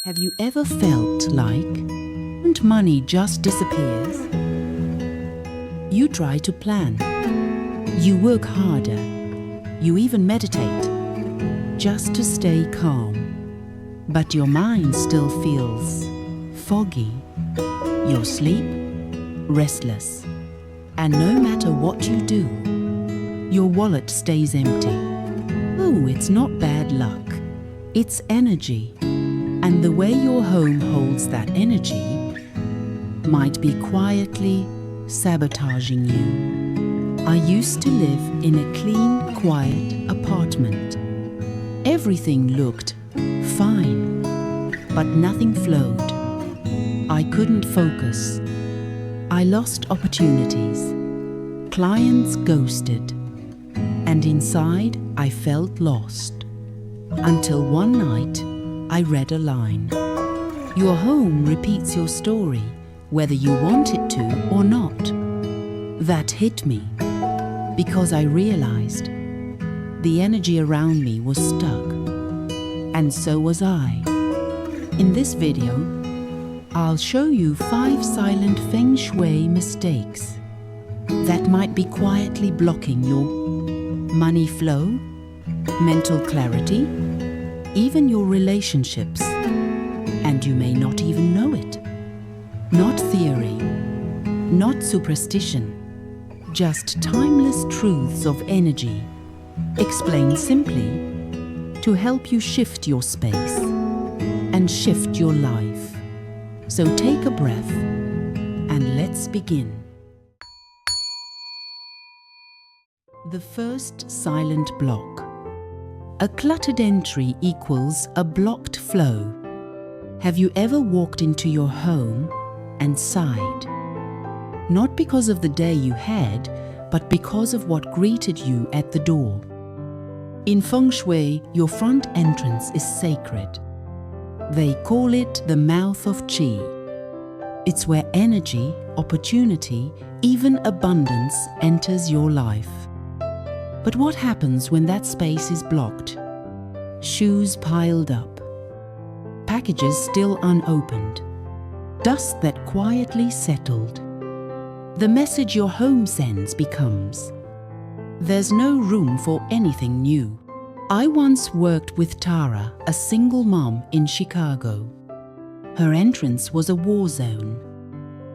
Have you ever felt like money just disappears? You try to plan. You work harder. You even meditate just to stay calm. But your mind still feels foggy. Your sleep, restless. And no matter what you do, your wallet stays empty. Oh, it's not bad luck. It's energy. And the way your home holds that energy might be quietly sabotaging you. I used to live in a clean, quiet apartment. Everything looked fine, but nothing flowed. I couldn't focus. I lost opportunities. Clients ghosted. And inside, I felt lost. Until one night, I read a line. Your home repeats your story, whether you want it to or not. That hit me, because I realized the energy around me was stuck, and so was I. In this video, I'll show you 5 silent Feng Shui mistakes that might be quietly blocking your money flow, mental clarity, even your relationships, and you may not even know it. Not theory, not superstition, just timeless truths of energy, explained simply to help you shift your space and shift your life. So take a breath and let's begin. The first silent block. A cluttered entry equals a blocked flow. Have you ever walked into your home and sighed? Not because of the day you had, but because of what greeted you at the door. In Feng Shui, your front entrance is sacred. They call it the mouth of Qi. It's where energy, opportunity, even abundance enters your life. But what happens when that space is blocked? Shoes piled up, packages still unopened, dust that quietly settled. The message your home sends becomes, there's no room for anything new. I once worked with Tara, a single mom in Chicago. Her entrance was a war zone.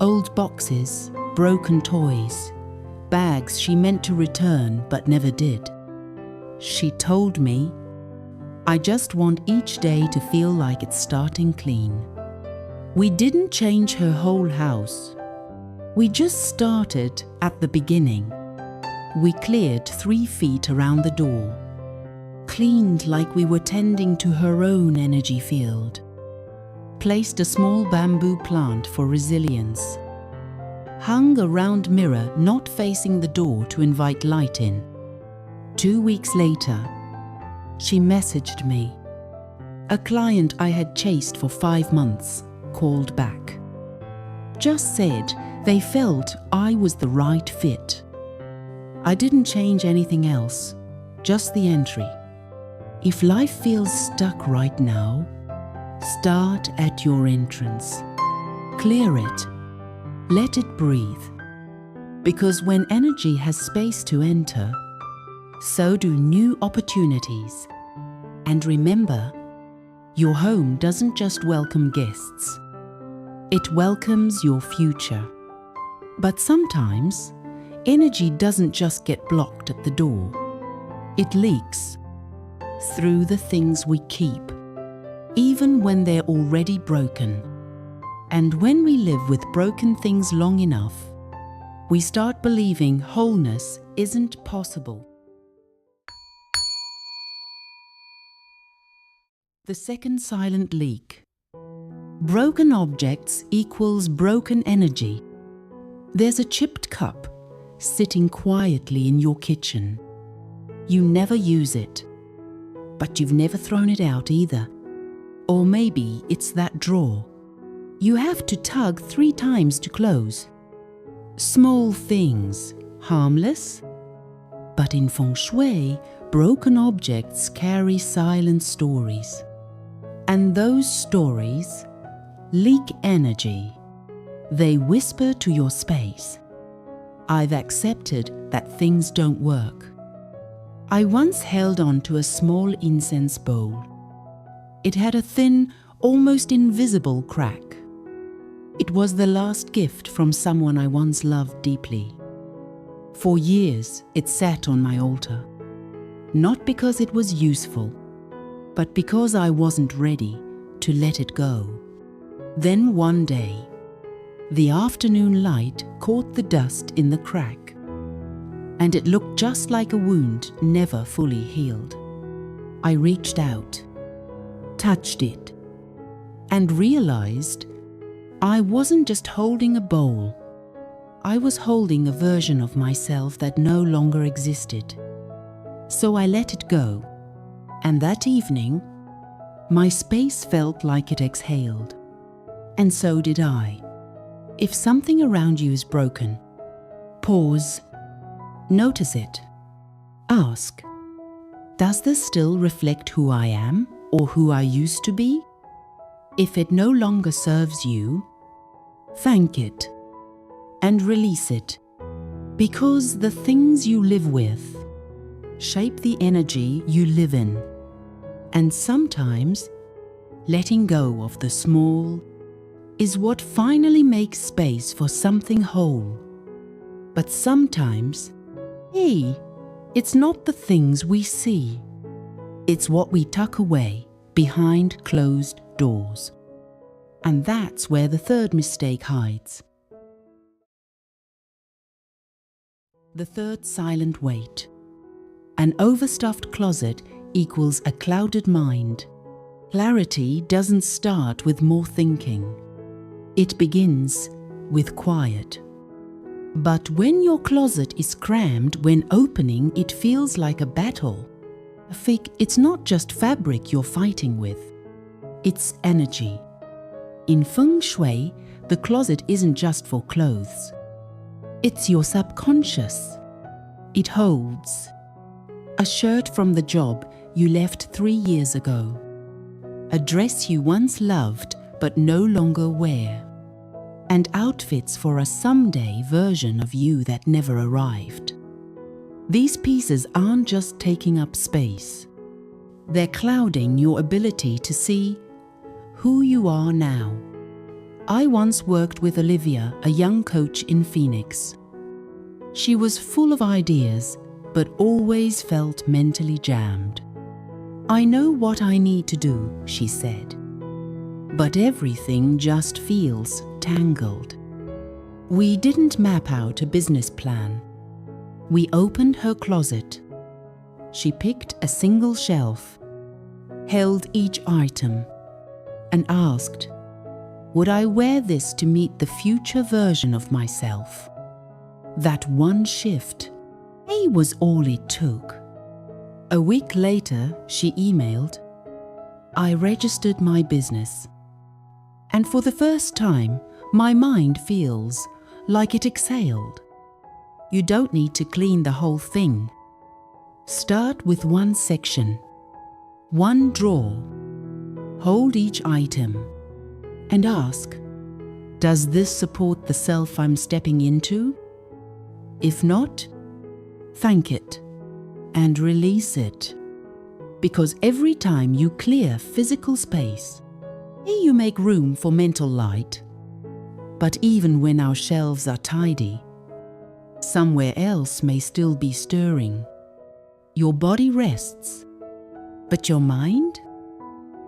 Old boxes, broken toys, bags she meant to return but never did. She told me, I just want each day to feel like it's starting clean. We didn't change her whole house. We just started at the beginning. We cleared 3 feet around the door, cleaned like we were tending to her own energy field, placed a small bamboo plant for resilience, hung a round mirror not facing the door to invite light in. 2 weeks later, she messaged me. A client I had chased for 5 months called back. Just said they felt I was the right fit. I didn't change anything else, just the entry. If life feels stuck right now, start at your entrance. Clear it. Let it breathe. Because when energy has space to enter, so do new opportunities. And remember, your home doesn't just welcome guests. It welcomes your future. But sometimes, energy doesn't just get blocked at the door. It leaks through the things we keep, even when they're already broken. And when we live with broken things long enough, we start believing wholeness isn't possible. The second silent leak. Broken objects equals broken energy. There's a chipped cup sitting quietly in your kitchen. You never use it, but you've never thrown it out either. Or maybe it's that drawer you have to tug 3 times to close. Small things, harmless, but in Feng Shui, broken objects carry silent stories. And those stories leak energy. They whisper to your space. I've accepted that things don't work. I once held on to a small incense bowl. It had a thin, almost invisible crack. It was the last gift from someone I once loved deeply. For years, it sat on my altar. Not because it was useful, but because I wasn't ready to let it go. Then one day, the afternoon light caught the dust in the crack, and it looked just like a wound never fully healed. I reached out, touched it, and realized I wasn't just holding a bowl. I was holding a version of myself that no longer existed. So I let it go, and that evening, my space felt like it exhaled. And so did I. If something around you is broken, pause, notice it. Ask, does this still reflect who I am or who I used to be? If it no longer serves you, thank it and release it, because the things you live with shape the energy you live in. And sometimes letting go of the small is what finally makes space for something whole. But sometimes, hey, it's not the things we see. It's what we tuck away behind closed doors. And that's where the third mistake hides. The third silent weight. An overstuffed closet equals a clouded mind. Clarity doesn't start with more thinking. It begins with quiet. But when your closet is crammed, when opening, it feels like a battle. It's not just fabric you're fighting with. It's energy. In Feng Shui, the closet isn't just for clothes. It's your subconscious. It holds a shirt from the job you left 3 years ago, a dress you once loved but no longer wear, and outfits for a someday version of you that never arrived. These pieces aren't just taking up space. They're clouding your ability to see who you are now. I once worked with Olivia, a young coach in Phoenix. She was full of ideas, but always felt mentally jammed. I know what I need to do, she said, but everything just feels tangled. We didn't map out a business plan. We opened her closet. She picked a single shelf, held each item, and asked, would I wear this to meet the future version of myself? That one shift, was all it took. A week later, she emailed, I registered my business. And for the first time, my mind feels like it exhaled. You don't need to clean the whole thing. Start with one section, one drawer. Hold each item and ask, does this support the self I'm stepping into? If not, thank it and release it. Because every time you clear physical space, you make room for mental light. But even when our shelves are tidy, somewhere else may still be stirring. Your body rests, but your mind?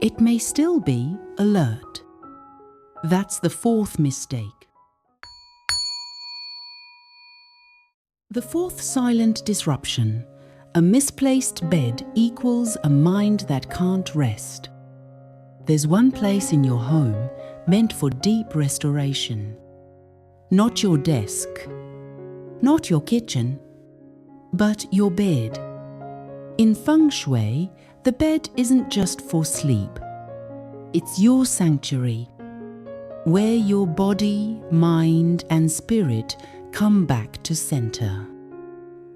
It may still be alert. That's the fourth mistake. The fourth silent disruption. A misplaced bed equals a mind that can't rest. There's one place in your home meant for deep restoration. Not your desk, not your kitchen, but your bed. In Feng Shui, the bed isn't just for sleep. It's your sanctuary, where your body, mind, and spirit come back to center.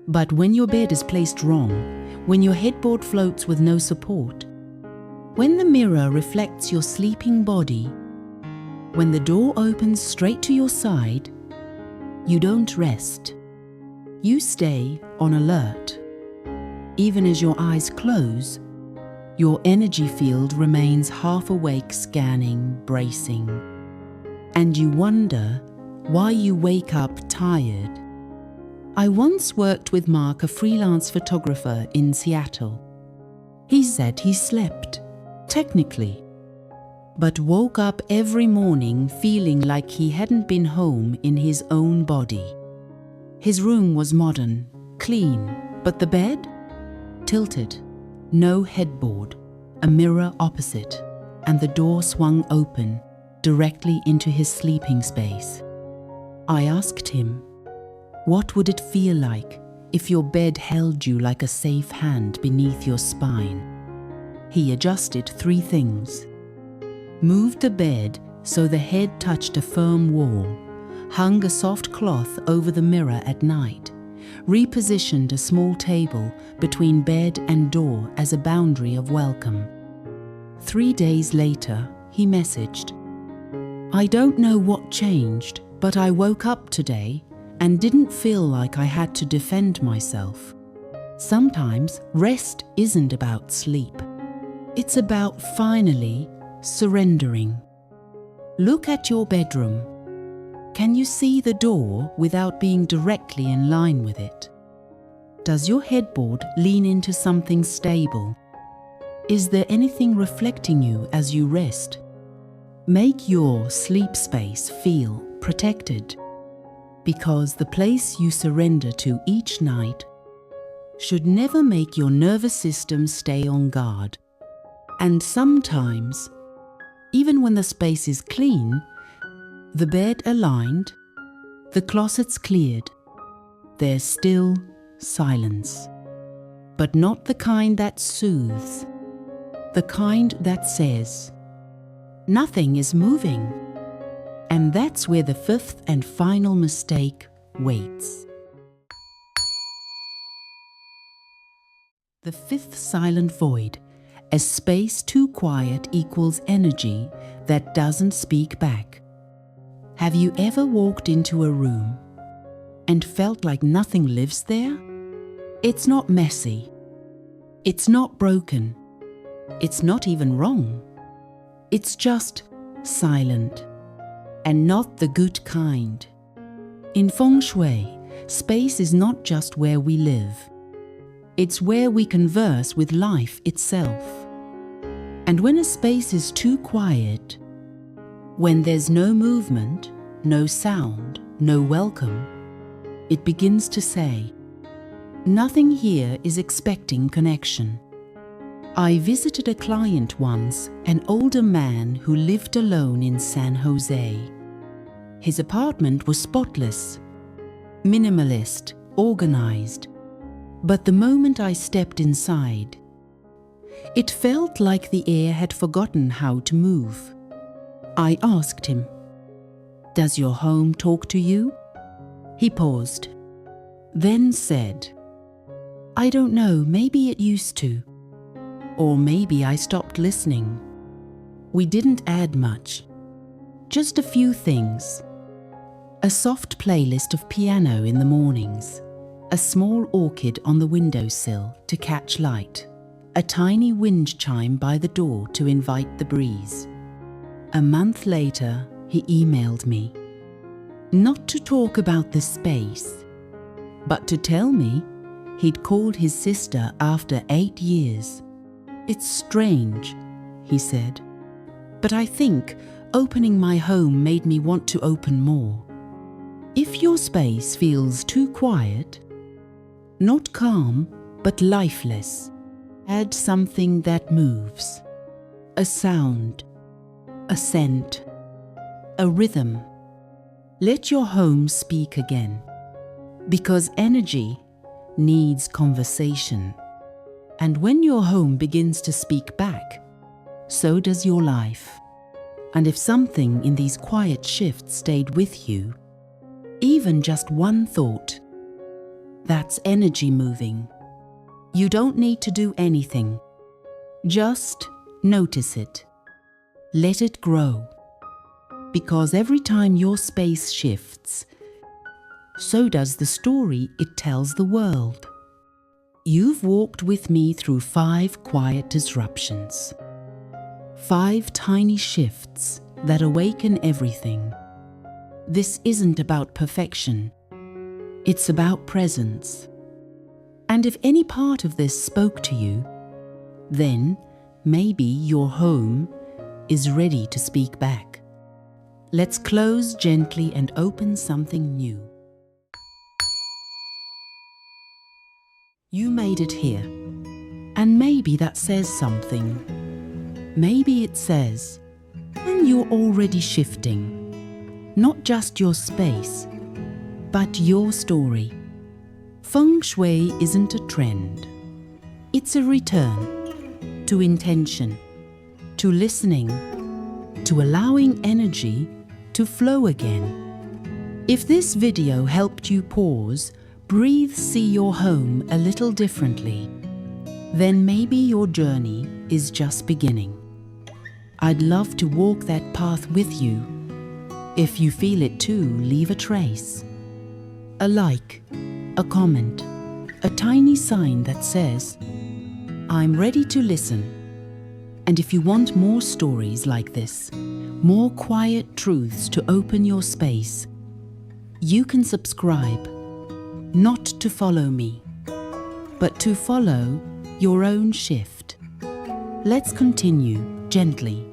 But when your bed is placed wrong, when your headboard floats with no support, When the mirror reflects your sleeping body, when the door opens straight to your side, you don't rest. You stay on alert. Even as your eyes close, your energy field remains half awake, scanning, bracing. And you wonder why you wake up tired. I once worked with Mark, a freelance photographer in Seattle. He said he slept, technically, but woke up every morning feeling like he hadn't been home in his own body. His room was modern, clean, but the bed? Tilted, no headboard, a mirror opposite, and the door swung open directly into his sleeping space. I asked him, what would it feel like if your bed held you like a safe hand beneath your spine? He adjusted 3 things. Moved the bed so the head touched a firm wall, hung a soft cloth over the mirror at night, repositioned a small table between bed and door as a boundary of welcome. 3 days later, he messaged, I don't know what changed, but I woke up today and didn't feel like I had to defend myself. Sometimes rest isn't about sleep. It's about finally surrendering. Look at your bedroom. Can you see the door without being directly in line with it? Does your headboard lean into something stable? Is there anything reflecting you as you rest? Make your sleep space feel protected, because the place you surrender to each night should never make your nervous system stay on guard. And sometimes, even when the space is clean, the bed aligned, the closets cleared, there's still silence. But not the kind that soothes, the kind that says, nothing is moving. And that's where the 5th and final mistake waits. The 5th silent void, a space too quiet equals energy that doesn't speak back. Have you ever walked into a room and felt like nothing lives there? It's not messy. It's not broken. It's not even wrong. It's just silent. And not the good kind. In Feng Shui, space is not just where we live. It's where we converse with life itself. And when a space is too quiet, when there's no movement, no sound, no welcome, it begins to say, nothing here is expecting connection. I visited a client once, an older man who lived alone in San Jose. His apartment was spotless, minimalist, organized. But the moment I stepped inside, it felt like the air had forgotten how to move. I asked him, "Does your home talk to you?" He paused, then said, "I don't know, maybe it used to. Or maybe I stopped listening." We didn't add much, just a few things. A soft playlist of piano in the mornings, a small orchid on the windowsill to catch light, a tiny wind chime by the door to invite the breeze. A month later, he emailed me, not to talk about the space, but to tell me he'd called his sister after 8 years. "It's strange," he said, "but I think opening my home made me want to open more." If your space feels too quiet, not calm, but lifeless, add something that moves. A sound, a scent, a rhythm. Let your home speak again, because energy needs conversation. And when your home begins to speak back, so does your life. And if something in these quiet shifts stayed with you, even just one thought, that's energy moving. You don't need to do anything. Just Notice it. Let it grow. Because every time your space shifts, so does the story it tells the world. You've walked with me through 5 quiet disruptions. 5 tiny shifts that awaken everything. This isn't about perfection. It's about presence. And if any part of this spoke to you, then maybe your home is ready to speak back. Let's close gently and open something new. You made it here, and maybe that says something. Maybe it says, and you're already shifting, not just your space, but your story. Feng Shui isn't a trend. It's a return to intention, to listening, to allowing energy to flow again. If this video helped you pause, breathe, see your home a little differently, then maybe your journey is just beginning. I'd love to walk that path with you. If you feel it too, leave a trace. A like, a comment, a tiny sign that says, I'm ready to listen. And if you want more stories like this, more quiet truths to open your space, you can subscribe, not to follow me, but to follow your own shift. Let's continue gently.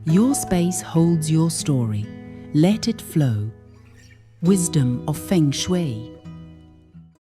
Your space holds your story. Let it flow. Wisdom of Feng Shui.